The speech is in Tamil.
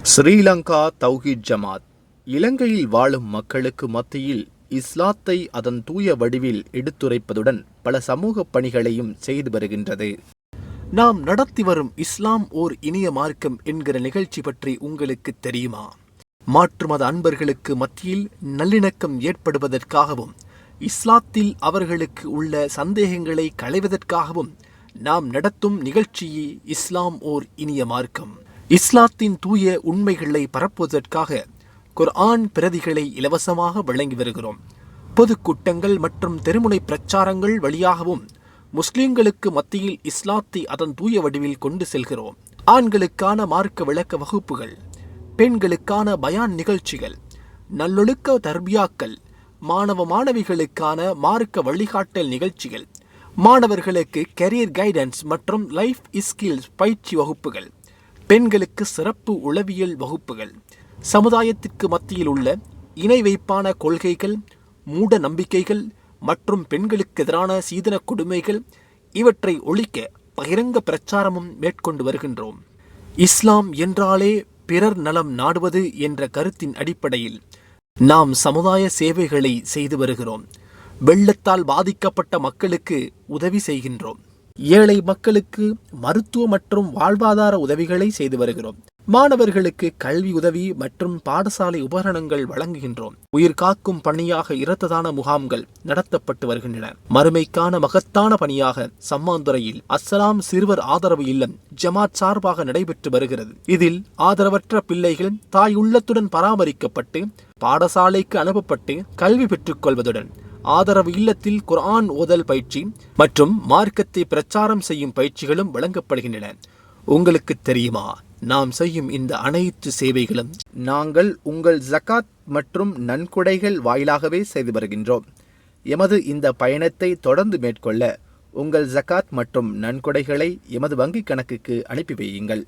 ஸ்ரீலங்கா தௌஹீத் ஜமாத் இலங்கையில் வாழும் மக்களுக்கு மத்தியில் இஸ்லாத்தை அதன் தூய வடிவில் எடுத்துரைப்பதுடன் பல சமூக பணிகளையும் செய்து வருகின்றது. நாம் நடத்தி வரும் இஸ்லாம் ஓர் இனிய மார்க்கம் என்கிற நிகழ்ச்சி பற்றி உங்களுக்கு தெரியுமா? மாற்று மத அன்பர்களுக்கு மத்தியில் நல்லிணக்கம் ஏற்படுவதற்காகவும் இஸ்லாத்தில் அவர்களுக்கு உள்ள சந்தேகங்களை களைவதற்காகவும் நாம் நடத்தும் நிகழ்ச்சியே இஸ்லாம் ஓர் இனிய மார்க்கம். இஸ்லாத்தின் தூய உண்மைகளை பரப்புவதற்காக குர்ஆன் பிரதிகளை இலவசமாக வழங்கி வருகிறோம். பொதுக்கூட்டங்கள் மற்றும் தெருமுனை பிரச்சாரங்கள் வழியாகவும் முஸ்லிம்களுக்கு மத்தியில் இஸ்லாத்தை அதன் தூய வடிவில் கொண்டு செல்கிறோம். ஆண்களுக்கான மார்க்க விளக்க வகுப்புகள், பெண்களுக்கான பயான் நிகழ்ச்சிகள், நல்லொழுக்க தர்பியாக்கள், மாணவ மாணவிகளுக்கான மார்க்க வழிகாட்டல் நிகழ்ச்சிகள், மாணவர்களுக்கு கெரியர் கைடன்ஸ் மற்றும் லைஃப் ஸ்கில்ஸ் பயிற்சி வகுப்புகள், பெண்களுக்கு சிறப்பு உளவியல் வகுப்புகள், சமுதாயத்திற்கு மத்தியில் உள்ள இணை வைப்பான கொள்கைகள், மூட நம்பிக்கைகள் மற்றும் பெண்களுக்கு எதிரான சீதன கொடுமைகள் இவற்றை ஒழிக்க பகிரங்க பிரச்சாரமும் மேற்கொண்டு வருகின்றோம். இஸ்லாம் என்றாலே பிறர் நலம் நாடுவது என்ற கருத்தின் அடிப்படையில் நாம் சமுதாய சேவைகளை செய்து வருகிறோம். வெள்ளத்தால் பாதிக்கப்பட்ட மக்களுக்கு உதவி செய்கின்றோம். ஏழை மக்களுக்கு மருத்துவ மற்றும் வாழ்வாதார உதவிகளை செய்து வருகிறோம். மாணவர்களுக்கு கல்வி உதவி மற்றும் பாடசாலை உபகரணங்கள் வழங்குகின்றோம். உயிர் காக்கும் பணியாக இரத்த தான முகாம்கள் நடத்தப்பட்டு வருகின்றன. மறுமைக்கான மகத்தான பணியாக சம்மாந்துறையில் அஸ்ஸலாம் சிறுவர் ஆதரவு இல்லம் ஜமாத் சார்பாக நடைபெற்று வருகிறது. இதில் ஆதரவற்ற பிள்ளைகள் தாய் உள்ளத்துடன் பராமரிக்கப்பட்டு பாடசாலைக்கு அனுப்பப்பட்டு கல்வி பெற்றுக் கொள்வதுடன் ஆதரவு இல்லத்தில் குர்ஆன் ஓதல் பயிற்சி மற்றும் மார்க்கத்தை பிரச்சாரம் செய்யும் பயிற்சிகளும் வழங்கப்படுகின்றன. உங்களுக்கு தெரியுமா, நாம் செய்யும் இந்த அனைத்து சேவைகளும் நாங்கள் உங்கள் ஜகாத் மற்றும் நன்கொடைகள் வாயிலாகவே செய்து வருகின்றோம். எமது இந்த பயணத்தை தொடர்ந்து மேற்கொள்ள உங்கள் ஜகாத் மற்றும் நன்கொடைகளை எமது வங்கிக் கணக்குக்கு அனுப்பி வையுங்கள்.